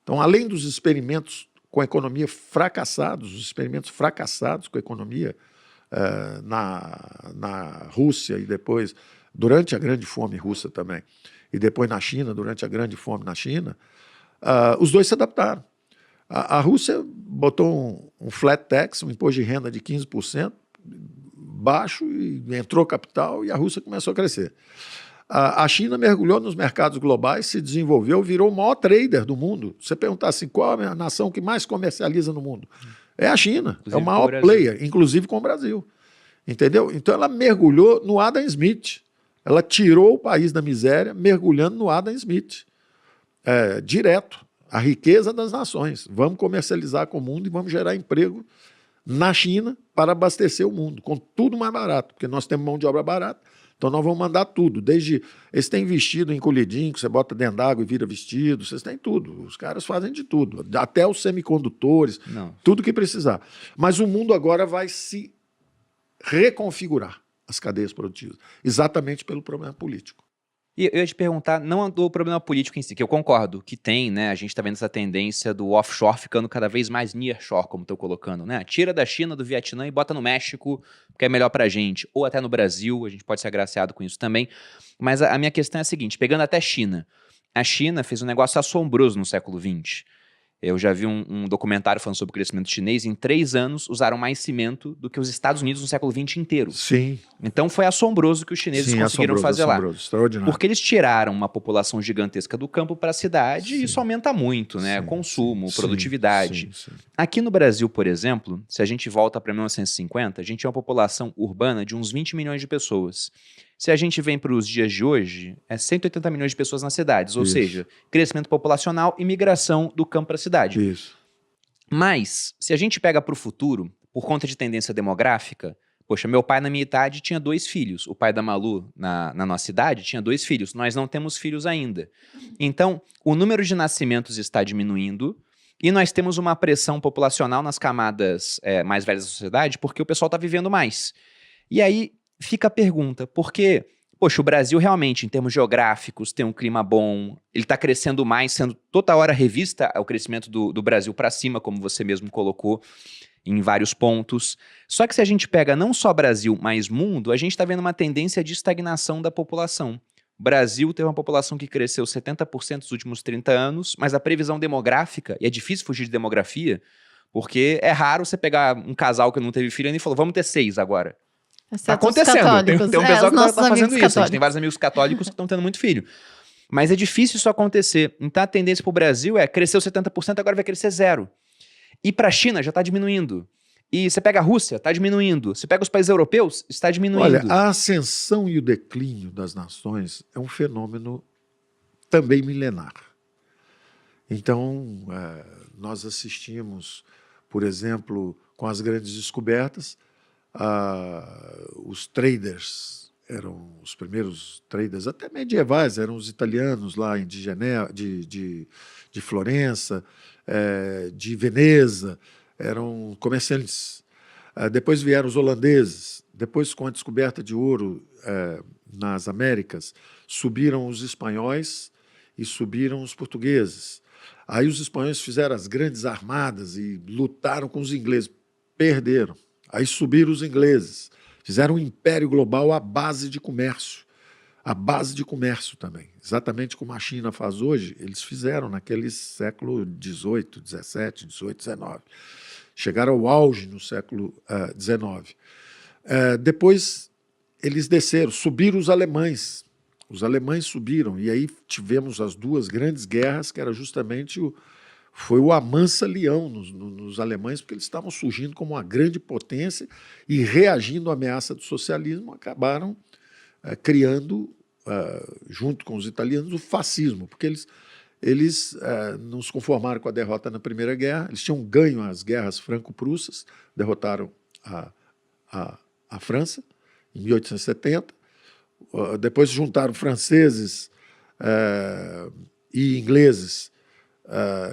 Então, além dos experimentos com a economia fracassados, os experimentos fracassados com a economia na Rússia e depois, durante a Grande Fome russa também, e depois na China, durante a Grande Fome na China, os dois se adaptaram. A Rússia botou um flat tax, um imposto de renda de 15%, baixo, e entrou capital e a Rússia começou a crescer. A China mergulhou nos mercados globais, se desenvolveu, virou o maior trader do mundo. Se você perguntar assim, qual é a nação que mais comercializa no mundo? É a China, inclusive é o maior player, inclusive com o Brasil. Entendeu? Então ela mergulhou no Adam Smith. Ela tirou o país da miséria mergulhando no Adam Smith. Direto. A riqueza das nações. Vamos comercializar com o mundo e vamos gerar emprego na China para abastecer o mundo, com tudo mais barato, porque nós temos mão de obra barata. Então nós vamos mandar tudo, desde... Eles têm vestido encolhidinho, que você bota dentro d'água e vira vestido, vocês têm tudo. Os caras fazem de tudo, até os semicondutores, tudo que precisar. Mas o mundo agora vai se reconfigurar, as cadeias produtivas, exatamente pelo problema político. E eu ia te perguntar, não do problema político em si, que eu concordo que tem, né? A gente está vendo essa tendência do offshore ficando cada vez mais nearshore, como estou colocando, né? Tira da China, do Vietnã e bota no México, porque é melhor para a gente. Ou até no Brasil, a gente pode ser agraciado com isso também. Mas a minha questão é a seguinte, pegando até China. A China fez um negócio assombroso no século XX. Eu já vi um documentário falando sobre o crescimento chinês. Em 3 anos, usaram mais cimento do que os Estados Unidos no século XX inteiro. Sim. Então foi assombroso o que os chineses conseguiram fazer lá. Extraordinário. Porque eles tiraram uma população gigantesca do campo para a cidade e isso aumenta muito, né? Consumo, produtividade. Sim. Aqui no Brasil, por exemplo, se a gente volta para 1950, a gente tinha uma população urbana de uns 20 milhões de pessoas. Se a gente vem para os dias de hoje, é 180 milhões de pessoas nas cidades, ou seja, crescimento populacional e migração do campo para a cidade. Isso. Mas, se a gente pega para o futuro, por conta de tendência demográfica, poxa, meu pai na minha idade tinha 2 filhos, o pai da Malu na nossa idade tinha 2 filhos, nós não temos filhos ainda. Então, o número de nascimentos está diminuindo e nós temos uma pressão populacional nas camadas mais velhas da sociedade porque o pessoal está vivendo mais. E aí fica a pergunta, porque, poxa, o Brasil realmente, em termos geográficos, tem um clima bom, ele está crescendo mais, sendo toda hora revista o crescimento do Brasil para cima, como você mesmo colocou, em vários pontos. Só que se a gente pega não só Brasil, mas mundo, a gente está vendo uma tendência de estagnação da população. O Brasil teve uma população que cresceu 70% nos últimos 30 anos, mas a previsão demográfica, e é difícil fugir de demografia, porque é raro você pegar um casal que não teve filho e falou, vamos ter 6 agora. Está acontecendo, tem um pessoal que está fazendo isso, a gente tem vários amigos católicos que estão tendo muito filho. Mas é difícil isso acontecer. Então a tendência para o Brasil é cresceu 70%, agora vai crescer 0%. E para a China já está diminuindo. E você pega a Rússia, está diminuindo. Você pega os países europeus, está diminuindo. Olha, a ascensão e o declínio das nações é um fenômeno também milenar. Então, nós assistimos, por exemplo, com as grandes descobertas, os traders, eram os primeiros traders, até medievais, eram os italianos lá de Genebra, de Florença, de Veneza, eram comerciantes. Depois vieram os holandeses, depois com a descoberta de ouro nas Américas, subiram os espanhóis e subiram os portugueses. Aí os espanhóis fizeram as grandes armadas e lutaram com os ingleses, perderam. Aí subiram os ingleses, fizeram um império global à base de comércio. A base de comércio também. Exatamente como a China faz hoje, eles fizeram naquele século XVIII, XVII, XVIII, XIX. Chegaram ao auge no século XIX. Depois eles desceram, subiram os alemães. Os alemães subiram, e aí tivemos as 2 grandes guerras, que era justamente foi o amansa-leão nos alemães, porque eles estavam surgindo como uma grande potência e reagindo à ameaça do socialismo, acabaram criando, junto com os italianos, o fascismo, porque eles não se conformaram com a derrota na Primeira Guerra, eles tinham ganho as guerras franco-prussas, derrotaram a França em 1870, depois juntaram franceses e ingleses,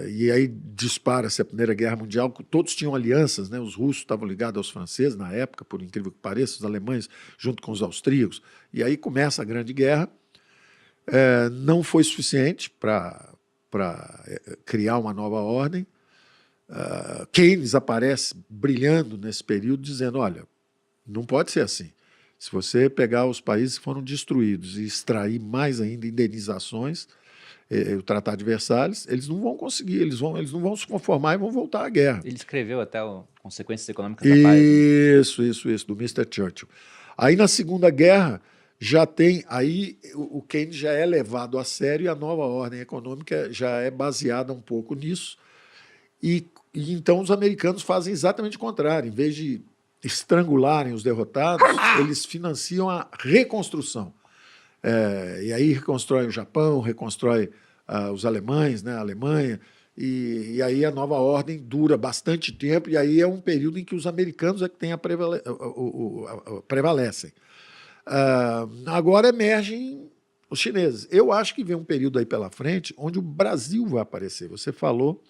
e aí dispara-se a Primeira Guerra Mundial, todos tinham alianças, né? Os russos estavam ligados aos franceses na época, por incrível que pareça, os alemães junto com os austríacos, e aí começa a Grande Guerra. Não foi suficiente para para criar uma nova ordem. Keynes aparece brilhando nesse período, dizendo, olha, não pode ser assim. Se você pegar os países que foram destruídos e extrair mais ainda indenizações, o Tratado de Versalhes, eles não vão conseguir, eles não vão se conformar e vão voltar à guerra. Ele escreveu até Consequências Econômicas da Paz. Isso, do Mr. Churchill. Aí na Segunda Guerra já tem, aí o Keynes já é levado a sério e a nova ordem econômica já é baseada um pouco nisso. E então os americanos fazem exatamente o contrário. Em vez de estrangularem os derrotados, eles financiam a reconstrução. E aí reconstrói o Japão, reconstrói os alemães, né, a Alemanha, e aí a nova ordem dura bastante tempo, e aí é um período em que os americanos é que prevalecem. Agora emergem os chineses. Eu acho que vem um período aí pela frente onde o Brasil vai aparecer. Você falou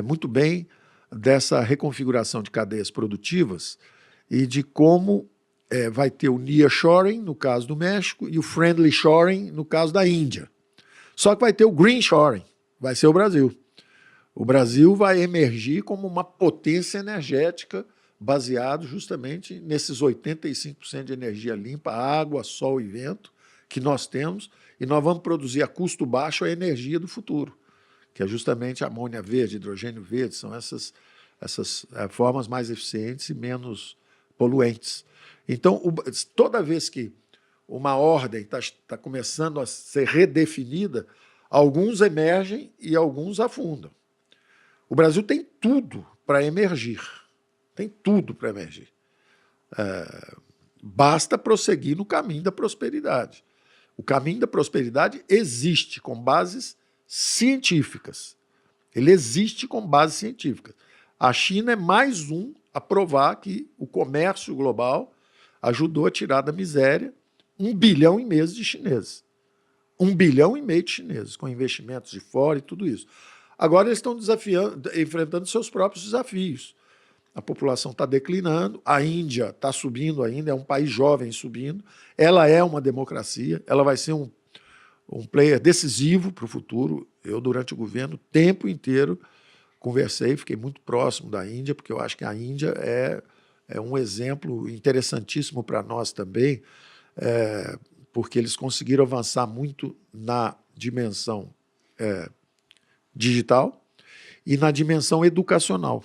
muito bem dessa reconfiguração de cadeias produtivas e de como vai ter o nearshoring, no caso do México, e o friendly shoring, no caso da Índia. Só que vai ter o green shoring, vai ser o Brasil. O Brasil vai emergir como uma potência energética baseado justamente nesses 85% de energia limpa, água, sol e vento que nós temos, e nós vamos produzir a custo baixo a energia do futuro, que é justamente a amônia verde, hidrogênio verde, são essas formas mais eficientes e menos poluentes. Então, toda vez que uma ordem está começando a ser redefinida, alguns emergem e alguns afundam. O Brasil tem tudo para emergir. Tem tudo para emergir. Basta prosseguir no caminho da prosperidade. O caminho da prosperidade existe com bases científicas. Ele existe com bases científicas. A China é mais um a provar que o comércio global ajudou a tirar da miséria 1,5 bilhão de chineses. 1,5 bilhão de chineses, com investimentos de fora e tudo isso. Agora eles estão enfrentando seus próprios desafios. A população está declinando, a Índia está subindo ainda, é um país jovem subindo, ela é uma democracia, ela vai ser um player decisivo para o futuro. Eu, durante o governo, o tempo inteiro conversei, fiquei muito próximo da Índia, porque eu acho que a Índia é um exemplo interessantíssimo para nós também, porque eles conseguiram avançar muito na dimensão digital e na dimensão educacional.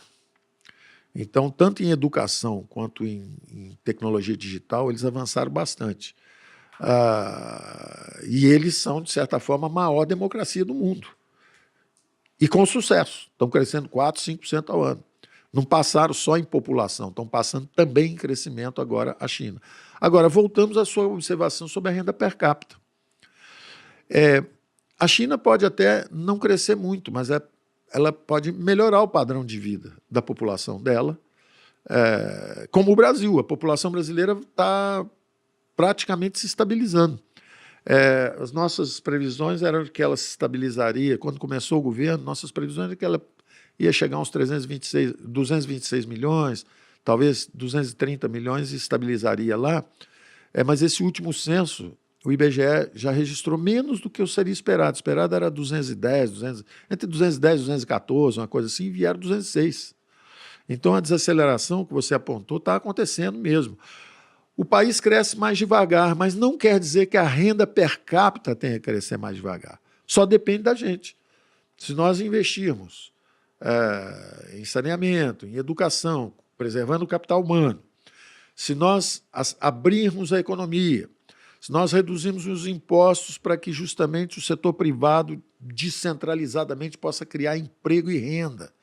Então, tanto em educação quanto em tecnologia digital, eles avançaram bastante. E eles são, de certa forma, a maior democracia do mundo. E com sucesso. Estão crescendo 4%, 5% ao ano. Não passaram só em população, estão passando também em crescimento agora a China. Agora, voltamos à sua observação sobre a renda per capita. A China pode até não crescer muito, mas ela pode melhorar o padrão de vida da população dela, como o Brasil. A população brasileira está praticamente se estabilizando. As nossas previsões eram que ela se estabilizaria, quando começou o governo, nossas previsões eram que ela ia chegar a uns 226 milhões, talvez 230 milhões e estabilizaria lá, mas esse último censo, o IBGE já registrou menos do que seria esperado. Esperado era 210, entre 210 e 214, uma coisa assim, e vieram 206. Então a desaceleração que você apontou está acontecendo mesmo. O país cresce mais devagar, mas não quer dizer que a renda per capita tenha que crescer mais devagar. Só depende da gente. Se nós investirmos em saneamento, em educação, preservando o capital humano, se nós abrirmos a economia, se nós reduzirmos os impostos para que justamente o setor privado descentralizadamente possa criar emprego e renda,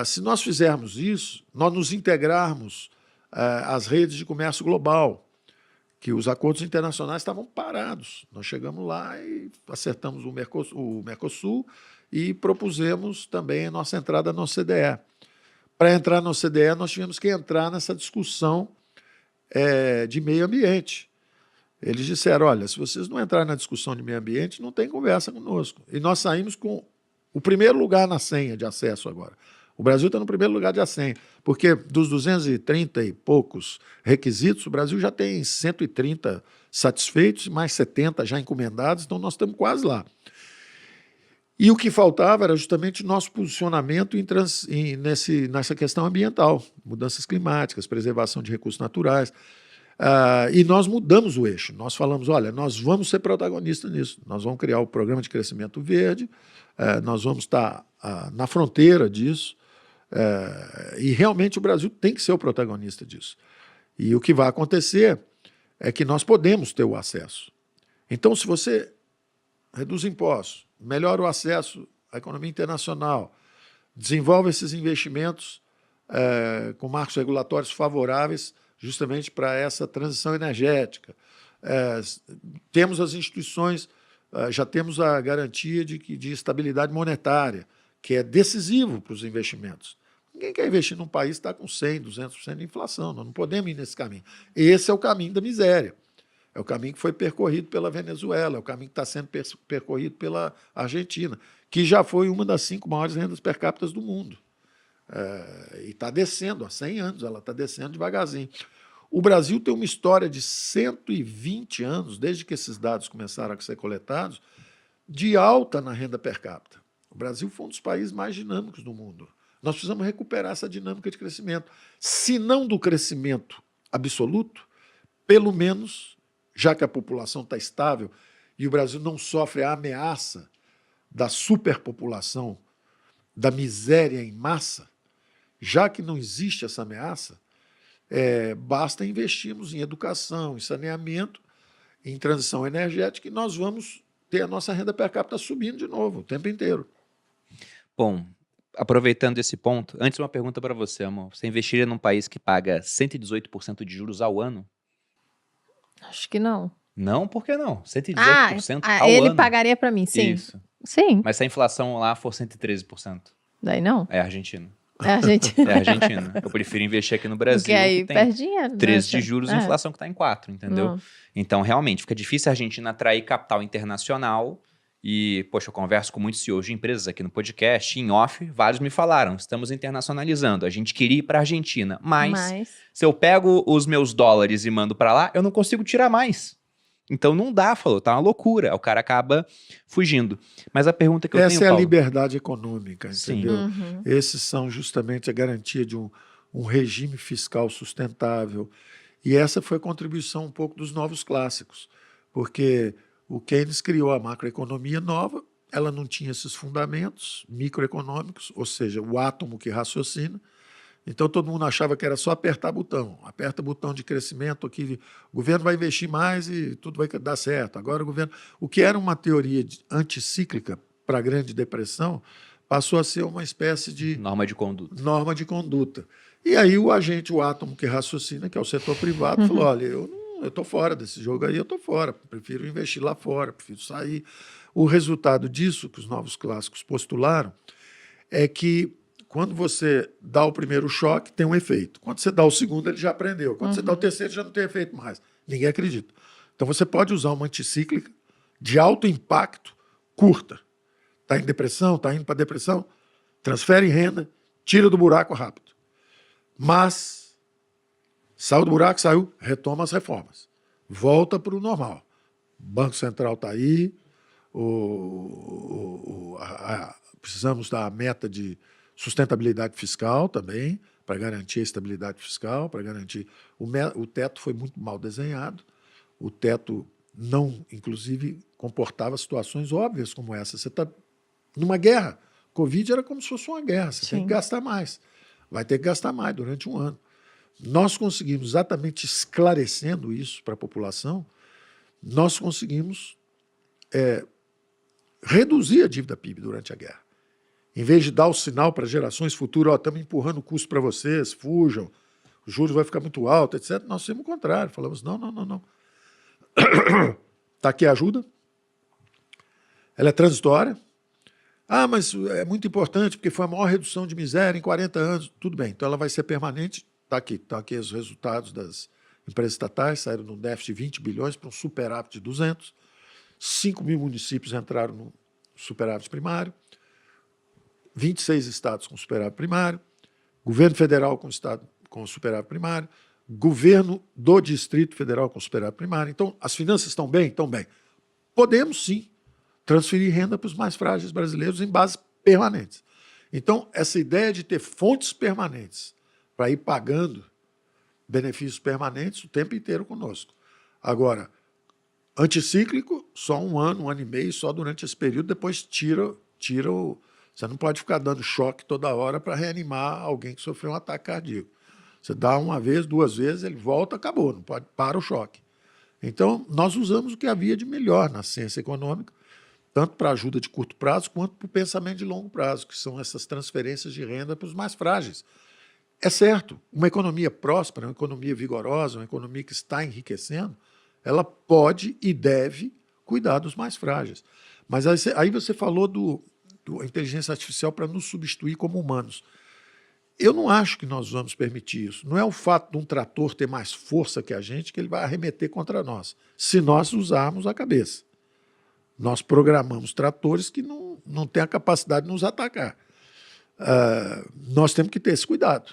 se nós fizermos isso, nós nos integrarmos às redes de comércio global, que os acordos internacionais estavam parados. Nós chegamos lá e acertamos o Mercosul e propusemos também a nossa entrada na OCDE. Para entrar na OCDE, nós tivemos que entrar nessa discussão de meio ambiente. Eles disseram, olha, se vocês não entrarem na discussão de meio ambiente, não tem conversa conosco. E nós saímos com o primeiro lugar na senha de acesso agora. O Brasil está no primeiro lugar de senha, porque dos 230 e poucos requisitos, o Brasil já tem 130 satisfeitos e mais 70 já encomendados, então nós estamos quase lá. E o que faltava era justamente nosso posicionamento nessa questão ambiental, mudanças climáticas, preservação de recursos naturais. E nós mudamos o eixo. Nós falamos, olha, nós vamos ser protagonistas nisso. Nós vamos criar o Programa de Crescimento Verde, nós vamos estar na fronteira disso, e realmente o Brasil tem que ser o protagonista disso. E o que vai acontecer é que nós podemos ter o acesso. Então, se você reduz impostos, melhora o acesso à economia internacional, desenvolve esses investimentos com marcos regulatórios favoráveis justamente para essa transição energética. Temos as instituições, já temos a garantia de estabilidade monetária, que é decisivo para os investimentos. Ninguém quer investir num país que está com 100%, 200% de inflação. Nós não podemos ir nesse caminho. Esse é o caminho da miséria. É o caminho que foi percorrido pela Venezuela, é o caminho que está sendo percorrido pela Argentina, que já foi uma das 5 maiores rendas per capita do mundo. E está descendo, há 100 anos, ela está descendo devagarzinho. O Brasil tem uma história de 120 anos, desde que esses dados começaram a ser coletados, de alta na renda per capita. O Brasil foi um dos países mais dinâmicos do mundo. Nós precisamos recuperar essa dinâmica de crescimento. Se não do crescimento absoluto, pelo menos, já que a população está estável e o Brasil não sofre a ameaça da superpopulação, da miséria em massa, já que não existe essa ameaça, basta investirmos em educação, em saneamento, em transição energética, e nós vamos ter a nossa renda per capita subindo de novo, o tempo inteiro. Bom, aproveitando esse ponto, antes uma pergunta para você, amor. Você investiria num país que paga 118% de juros ao ano? Acho que não. Não, por que não? 118% ao ele ano. pagaria para mim, sim. Isso. Sim. Mas se a inflação lá for 113%? Daí não. É Argentina. É Argentina. É Argentina. Eu prefiro investir aqui no Brasil, Porque aí que tem perde dinheiro. 13 de juros e inflação que está em 4, entendeu? Não. Então, realmente, fica difícil a Argentina atrair capital internacional. E, poxa, eu converso com muitos CEOs de empresas aqui no podcast, em off, vários me falaram, estamos internacionalizando, a gente queria ir para a Argentina, mas se eu pego os meus dólares e mando para lá, eu não consigo tirar mais. Então não dá, falou, tá uma loucura, o cara acaba fugindo. Mas a pergunta que eu tenho, Essa é a Paulo, liberdade econômica, entendeu? Uhum. Esses são justamente a garantia de um regime fiscal sustentável. E essa foi a contribuição um pouco dos novos clássicos, porque o Keynes criou a macroeconomia nova, ela não tinha esses fundamentos microeconômicos, ou seja, o átomo que raciocina. Então todo mundo achava que era só apertar botão. Aperta botão de crescimento, aqui, o governo vai investir mais e tudo vai dar certo. Agora o que era uma teoria anticíclica para a Grande Depressão, passou a ser uma espécie de norma de conduta. E aí o átomo que raciocina, que é o setor privado, falou, olha, eu estou fora desse jogo aí, eu estou fora, prefiro investir lá fora, prefiro sair. O resultado disso, que os novos clássicos postularam, é que quando você dá o primeiro choque, tem um efeito. Quando você dá o segundo, ele já aprendeu. Quando você dá o terceiro, já não tem efeito mais. Ninguém acredita. Então você pode usar uma anticíclica de alto impacto, curta. Está em depressão, está indo para depressão, transfere renda, tira do buraco rápido. Mas saiu do buraco, saiu, retoma as reformas. Volta para o normal. O Banco Central está aí, precisamos da meta de sustentabilidade fiscal também, para garantir a estabilidade fiscal, para garantir... O teto foi muito mal desenhado, o teto não, inclusive, comportava situações óbvias como essa. Você está numa guerra. Covid era como se fosse uma guerra, você tem que gastar mais. Vai ter que gastar mais durante um ano. Nós conseguimos, exatamente esclarecendo isso para a população, nós conseguimos reduzir a dívida PIB durante a guerra. Em vez de dar o sinal para gerações futuras, estamos empurrando o custo para vocês, fujam, os juros vai ficar muito alto, etc. Nós fizemos o contrário, falamos, não. Está aqui a ajuda, ela é transitória. Mas é muito importante, porque foi a maior redução de miséria em 40 anos. Tudo bem, então ela vai ser permanente. Está aqui os resultados das empresas estatais, saíram de um déficit de 20 bilhões para um superávit de 200. 5 mil municípios entraram no superávit primário. 26 estados com superávit primário. Governo federal com superávit primário. Governo do Distrito Federal com superávit primário. Então, as finanças estão bem? Estão bem. Podemos, sim, transferir renda para os mais frágeis brasileiros em bases permanentes. Então, essa ideia de ter fontes permanentes para ir pagando benefícios permanentes o tempo inteiro conosco. Agora, anticíclico, só um ano e meio, só durante esse período, depois tira o... Você não pode ficar dando choque toda hora para reanimar alguém que sofreu um ataque cardíaco. Você dá uma vez, 2 vezes, ele volta, acabou, não pode, para o choque. Então, nós usamos o que havia de melhor na ciência econômica, tanto para ajuda de curto prazo, quanto para o pensamento de longo prazo, que são essas transferências de renda para os mais frágeis. É certo, uma economia próspera, uma economia vigorosa, uma economia que está enriquecendo, ela pode e deve cuidar dos mais frágeis. Mas aí você falou do inteligência artificial para nos substituir como humanos. Eu não acho que nós vamos permitir isso. Não é o fato de um trator ter mais força que a gente que ele vai arremeter contra nós, se nós usarmos a cabeça. Nós programamos tratores que não têm a capacidade de nos atacar. Nós temos que ter esse cuidado.